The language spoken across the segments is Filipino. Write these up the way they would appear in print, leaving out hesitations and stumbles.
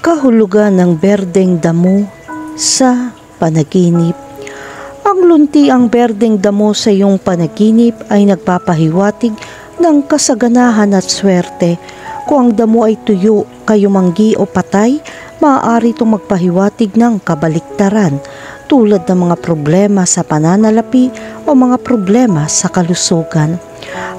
Kahulugan ng berdeng damo sa panaginip. Ang lunti ang berdeng damo sa iyong panaginip ay nagpapahiwatig ng kasaganahan at swerte. Kung ang damo ay tuyo, kayumanggi o patay, maaari itong magpahiwatig ng kabaliktaran tulad ng mga problema sa pananalapi o mga problema sa kalusugan.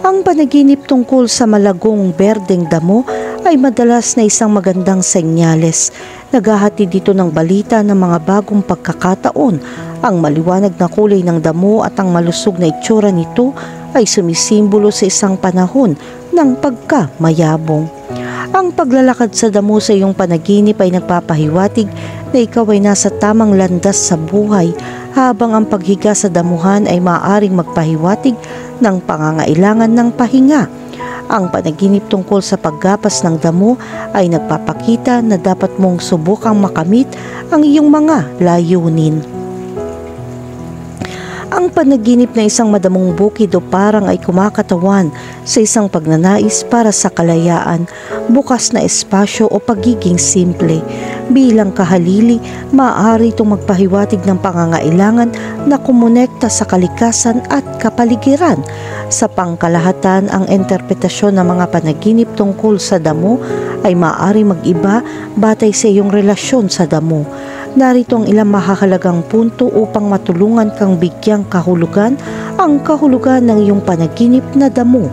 Ang panaginip tungkol sa malagong berdeng damo ay madalas na isang magandang senyales. Naghahatid dito ng balita ng mga bagong pagkakataon. Ang maliwanag na kulay ng damo at ang malusog na itsura nito ay sumisimbolo sa isang panahon ng pagkamayabong. Ang paglalakad sa damo sa iyong panaginip ay nagpapahiwatig na ikaw ay nasa tamang landas sa buhay, habang ang paghiga sa damuhan ay maaaring magpahiwatig ng pangangailangan ng pahinga. Ang panaginip tungkol sa paggapas ng damo ay nagpapakita na dapat mong subukang makamit ang iyong mga layunin. Ang panaginip na isang madamong bukid o parang ay kumakatawan sa isang pagnanais para sa kalayaan, bukas na espasyo o pagiging simple. Bilang kahalili, maaari itong magpahiwatig ng pangangailangan na kumonekta sa kalikasan at kapaligiran. Sa pangkalahatan, ang interpretasyon ng mga panaginip tungkol sa damo ay maaari mag-iba batay sa iyong relasyon sa damo. Narito ang ilang mahahalagang punto upang matulungan kang bigyang kahulugan ang kahulugan ng iyong panaginip na damo.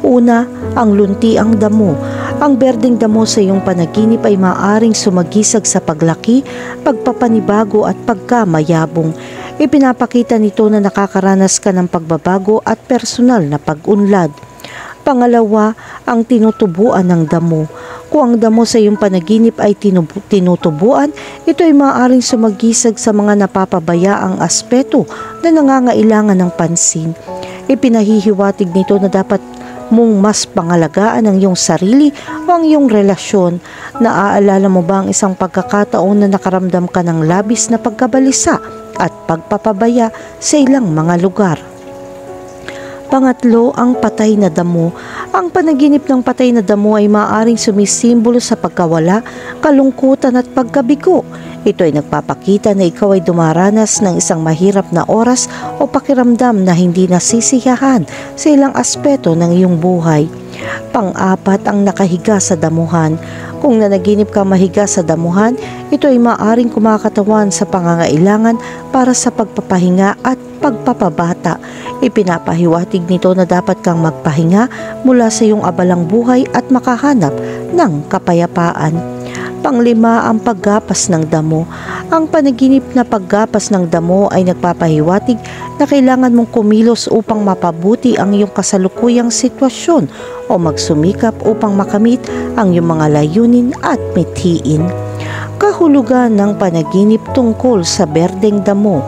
Una, ang lunti ang damo. Ang berdeng damo sa iyong panaginip ay maaaring sumagisag sa paglaki, pagpapanibago at pagkamayabong. Ipinapakita nito na nakakaranas ka ng pagbabago at personal na pag-unlad. Pangalawa, ang tinutubuan ng damo. Kung ang damo sa iyong panaginip ay tinutubuan, ito ay maaaring sumagisag sa mga napapabayaang aspeto na nangangailangan ng pansin. Ipinahihiwatig nito na dapat mong mas pangalagaan ang iyong sarili o ang iyong relasyon. Naaalala mo ba ang isang pagkakataon na nakaramdam ka ng labis na pagkabalisa at pagpapabaya sa ilang mga lugar? Pangatlo, ang patay na damo. Ang panaginip ng patay na damo ay maaaring sumisimbolo sa pagkawala, kalungkutan at pagkabigo. Ito ay nagpapakita na ikaw ay dumaranas ng isang mahirap na oras o pakiramdam na hindi nasisiyahan sa ilang aspeto ng iyong buhay. Pang-apat, ang nakahiga sa damuhan. Kung nanaginip ka mahiga sa damuhan, ito ay maaaring kumakatawan sa pangangailangan para sa pagpapahinga at pagpapabata. Ipinapahiwatig nito na dapat kang magpahinga mula sa iyong abalang buhay at makahanap ng kapayapaan. Panglima, ang paggapas ng damo. Ang panaginip na paggapas ng damo ay nagpapahiwatig na kailangan mong kumilos upang mapabuti ang iyong kasalukuyang sitwasyon o magsumikap upang makamit ang iyong mga layunin at mithiin. Kahulugan ng panaginip tungkol sa berdeng damo.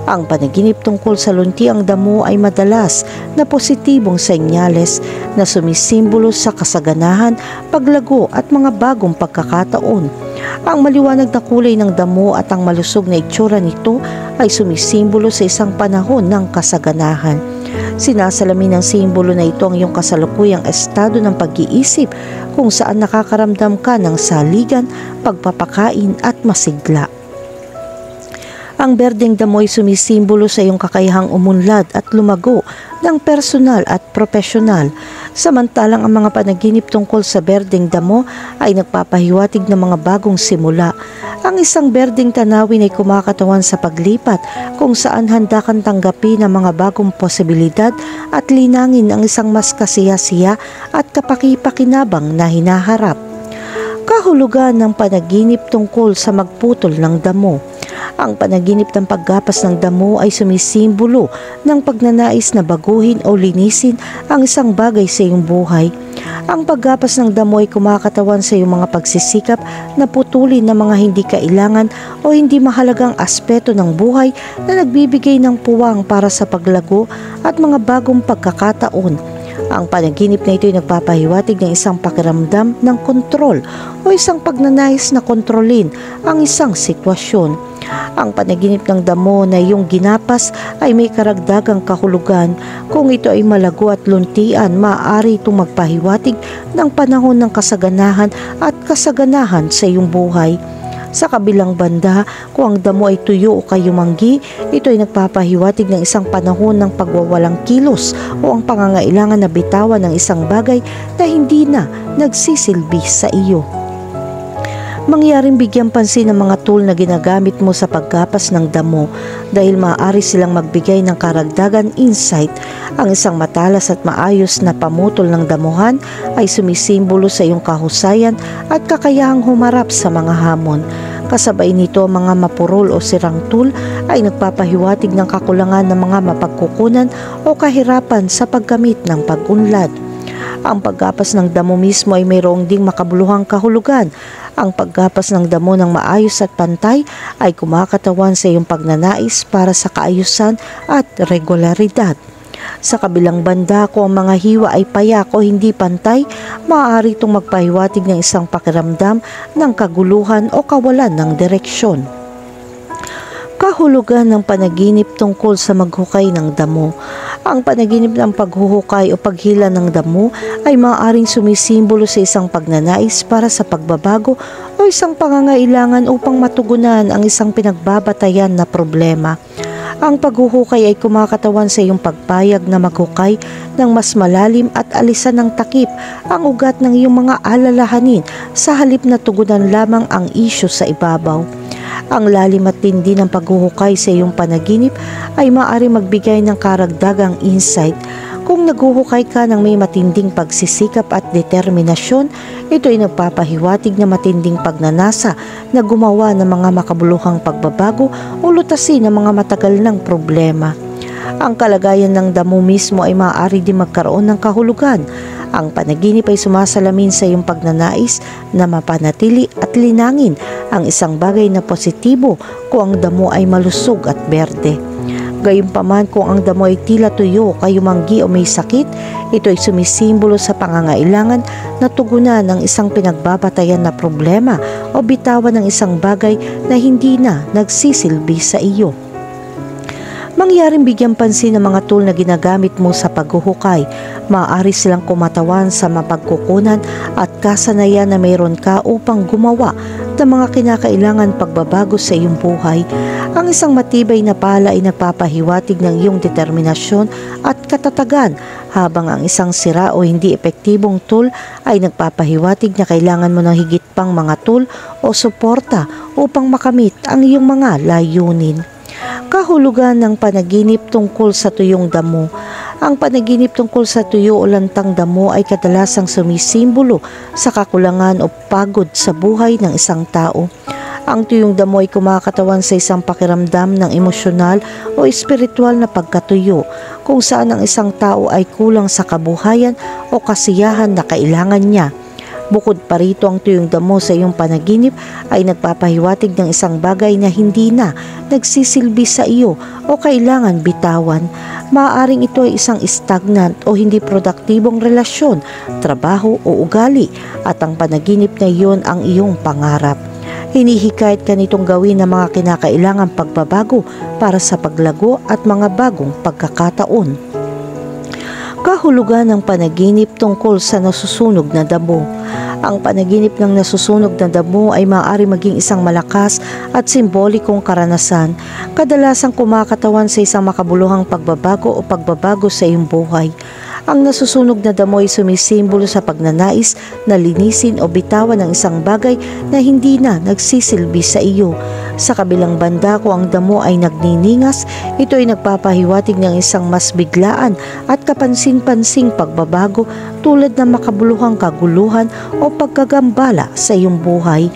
Ang panaginip tungkol sa lunti ang damo ay madalas na positibong senyales na sumisimbolo sa kasaganahan, paglago at mga bagong pagkakataon. Ang maliwanag na kulay ng damo at ang malusog na itsura nito ay sumisimbolo sa isang panahon ng kasaganahan. Sinasalamin ng simbolo na ito ang iyong kasalukuyang estado ng pag-iisip kung saan nakakaramdam ka ng saligan, pagpapakain at masigla. Ang berdeng damo ay sumisimbolo sa iyong kakayahang umunlad at lumago ng personal at profesional. Samantalang ang mga panaginip tungkol sa berdeng damo ay nagpapahiwatig ng mga bagong simula. Ang isang berdeng tanawin ay kumakatawan sa paglipat kung saan handa kang tanggapin ang mga bagong posibilidad at linangin ang isang mas kasiyasiya at kapaki-pakinabang na hinaharap. Kahulugan ng panaginip tungkol sa magputol ng damo. Ang panaginip ng paggapas ng damo ay sumisimbolo ng pagnanais na baguhin o linisin ang isang bagay sa iyong buhay. Ang paggapas ng damo ay kumakatawan sa iyong mga pagsisikap na putulin ng mga hindi kailangan o hindi mahalagang aspeto ng buhay na nagbibigay ng puwang para sa paglago at mga bagong pagkakataon. Ang panaginip na ito ay nagpapahiwatig ng isang pakiramdam ng kontrol o isang pagnanais na kontrolin ang isang sitwasyon. Ang panaginip ng damo na iyong ginapas ay may karagdagang kahulugan. Kung ito ay malago at luntian, maaari itong magpahiwatig ng panahon ng kasaganahan at kasaganahan sa iyong buhay. Sa kabilang banda, kung ang damo ay tuyo o kayumanggi, ito ay nagpapahiwatig ng isang panahon ng pagwawalang kilos o ang pangangailangan na bitawan ng isang bagay na hindi na nagsisilbi sa iyo. Mangyaring bigyan pansin ng mga tool na ginagamit mo sa paggapas ng damo dahil maaari silang magbigay ng karagdagan insight. Ang isang matalas at maayos na pamutol ng damuhan ay sumisimbolo sa iyong kahusayan at kakayahang humarap sa mga hamon. Kasabay nito, mga mapurol o sirang tool ay nagpapahiwatig ng kakulangan ng mga mapagkukunan o kahirapan sa paggamit ng pag-unlad. Ang paggapas ng damo mismo ay mayroong ding makabuluhang kahulugan. Ang paggapas ng damo ng maayos at pantay ay kumakatawan sa iyong pagnanais para sa kaayusan at regularidad. Sa kabilang banda, kung ang mga hiwa ay payak o hindi pantay, maaari itong magpahiwatig ng isang pakiramdam ng kaguluhan o kawalan ng direksyon. Kahulugan ng panaginip tungkol sa maghukay ng damo. Ang panaginip ng paghuhukay o paghila ng damo ay maaaring sumisimbolo sa isang pagnanais para sa pagbabago o isang pangangailangan upang matugunan ang isang pinagbabatayan na problema. Ang paghuhukay ay kumakatawan sa iyong pagpayag na maghukay ng mas malalim at alisan ng takip ang ugat ng iyong mga alalahanin sa halip na tugunan lamang ang isyu sa ibabaw. Ang lalim at tindi ng paghuhukay sa iyong panaginip ay maaari magbigay ng karagdagang insight. Kung naghuhukay ka ng may matinding pagsisikap at determinasyon, ito ay nagpapahiwatig na matinding pagnanasa na gumawa ng mga makabuluhang pagbabago o lutasin ng mga matagal ng problema. Ang kalagayan ng damo mismo ay maaari din magkaroon ng kahulugan. Ang panaginip ay sumasalamin sa iyong pagnanais na mapanatili at linangin ang isang bagay na positibo kung ang damo ay malusog at berde. Gayunpaman, kung ang damo ay tila tuyo, kayumanggi o may sakit, ito ay sumisimbolo sa pangangailangan na tugunan ng isang pinagbabatayan na problema o bitawan ng isang bagay na hindi na nagsisilbi sa iyo. Mangyaring bigyan pansin ng mga tool na ginagamit mo sa paghuhukay. Maaari silang kumatawan sa mapagkukunan at kasanayan na mayroon ka upang gumawa ng mga kinakailangan pagbabago sa iyong buhay. Ang isang matibay na pala ay nagpapahiwatig ng iyong determinasyon at katatagan, habang ang isang sira o hindi epektibong tool ay nagpapahiwatig na kailangan mo ng higit pang mga tool o suporta upang makamit ang iyong mga layunin. Kahulugan ng panaginip tungkol sa tuyong damo. Ang panaginip tungkol sa tuyo o lantang damo ay kadalasang sumisimbolo sa kakulangan o pagod sa buhay ng isang tao. Ang tuyong damo ay kumakatawan sa isang pakiramdam ng emosyonal o espiritual na pagkatuyo, kung saan ang isang tao ay kulang sa kabuhayan o kasiyahan na kailangan niya. Bukod pa rito, ang tuyong damo sa iyong panaginip ay nagpapahiwatig ng isang bagay na hindi na nagsisilbi sa iyo o kailangan bitawan. Maaaring ito ay isang stagnant o hindi produktibong relasyon, trabaho o ugali, at ang panaginip na iyon ang iyong pangarap. Hinihikayat ka nitong gawin ang mga kinakailangang pagbabago para sa paglago at mga bagong pagkakataon. Kahulugan ng panaginip tungkol sa nasusunog na damo. Ang panaginip ng nasusunog na damo ay maaari maging isang malakas at simbolikong karanasan, kadalasang kumakatawan sa isang makabuluhang pagbabago o pagbabago sa iyong buhay. Ang nasusunog na damo ay sumisimbolo sa pagnanais na linisin o bitawan ng isang bagay na hindi na nagsisilbi sa iyo. Sa kabilang banda, kung ang damo ay nagniningas, ito ay nagpapahiwatig ng isang mas biglaan at kapansin-pansing pagbabago tulad ng makabuluhang kaguluhan o pagkagambala sa iyong buhay.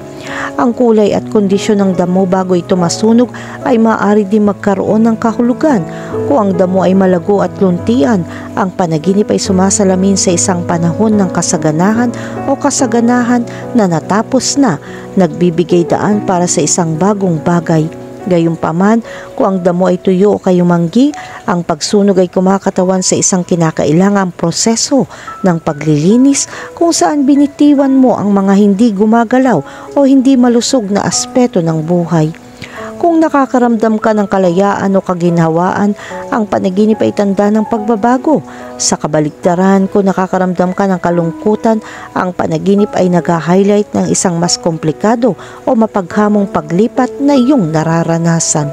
Ang kulay at kondisyon ng damo bago ito masunog ay maaari din magkaroon ng kahulugan. Kung ang damo ay malago at luntian, ang panaginip ay sumasalamin sa isang panahon ng kasaganahan o kasaganahan na natapos na, nagbibigay daan para sa isang bagong bagay. Gayunpaman, kung ang damo ay tuyo o kayumanggi, ang pagsunog ay kumakatawan sa isang kinakailangang proseso ng paglilinis kung saan binitiwan mo ang mga hindi gumagalaw o hindi malusog na aspeto ng buhay. Kung nakakaramdam ka ng kalayaan o kaginhawaan, ang panaginip ay tanda ng pagbabago. Sa kabaligtaran, kung nakakaramdam ka ng kalungkutan, ang panaginip ay nag-highlight ng isang mas komplikado o mapaghamong paglipat na iyong nararanasan.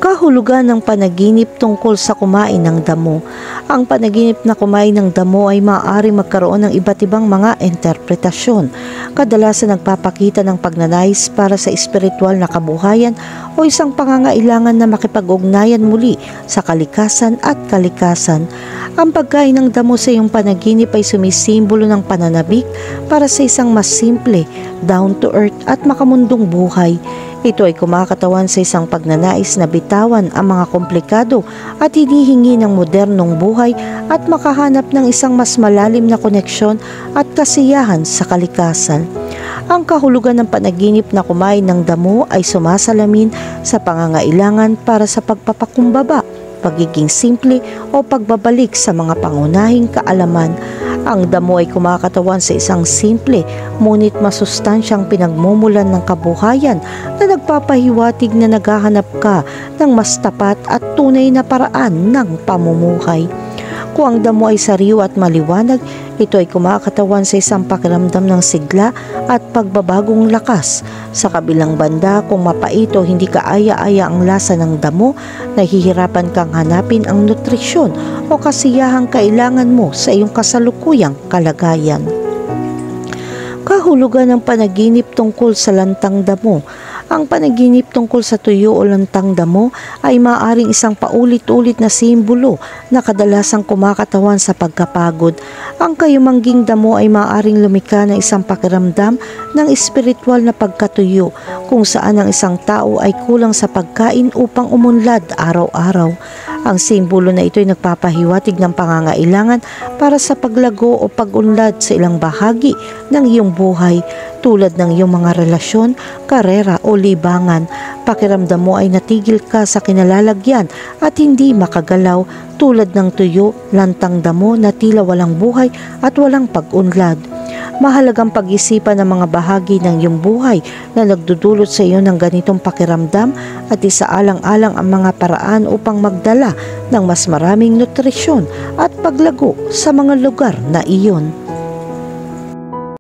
Kahulugan ng panaginip tungkol sa kumain ng damo. Ang panaginip na kumain ng damo ay maaaring magkaroon ng iba't ibang mga interpretasyon. Kadalasan nagpapakita ng pagnanais para sa espiritual na kabuhayan o isang pangangailangan na makipag-ugnayan muli sa kalikasan at kalikasan. Ang pagkain ng damo sa iyong panaginip ay sumisimbolo ng pananabik para sa isang mas simple, down-to-earth at makamundong buhay. Ito ay kumakatawan sa isang pagnanais na bitawan ang mga komplikado at hinihingi ng modernong buhay at makahanap ng isang mas malalim na koneksyon at kasiyahan sa kalikasan. Ang kahulugan ng panaginip na kumain ng damo ay sumasalamin sa pangangailangan para sa pagpapakumbaba, pagiging simple o pagbabalik sa mga pangunahing kaalaman. Ang damo ay kumakatawan sa isang simple ngunit masustansyang pinagmumulan ng kabuhayan na nagpapahiwatig na naghahanap ka ng mas tapat at tunay na paraan ng pamumuhay. Kung ang damo ay sariwa at maliwanag, ito ay kumakatawan sa isang pakiramdam ng sigla at pagbabagong lakas. Sa kabilang banda, kung mapait o hindi kaaya-aya ang lasa ng damo, nahihirapan kang hanapin ang nutrisyon o kasiyahang kailangan mo sa iyong kasalukuyang kalagayan. Kahulugan ng panaginip tungkol sa lantang damo. Ang panaginip tungkol sa tuyo o lantang damo ay maaaring isang paulit-ulit na simbolo na kadalasang kumakatawan sa pagkapagod. Ang kayumangging damo ay maaaring lumikha ng isang pakiramdam ng espiritual na pagkatuyo kung saan ang isang tao ay kulang sa pagkain upang umunlad araw-araw. Ang simbolo na ito ay nagpapahiwatig ng pangangailangan para sa paglago o pag-unlad sa ilang bahagi ng iyong buhay tulad ng iyong mga relasyon, karera o libangan. Pakiramdam mo ay natigil ka sa kinalalagyan at hindi makagalaw tulad ng tuyo, lantang damo na tila walang buhay at walang pag-unlad. Mahalagang pag-isipan ng mga bahagi ng iyong buhay na nagdudulot sa iyo ng ganitong pakiramdam at isaalang-alang ang mga paraan upang magdala ng mas maraming nutrisyon at paglago sa mga lugar na iyon.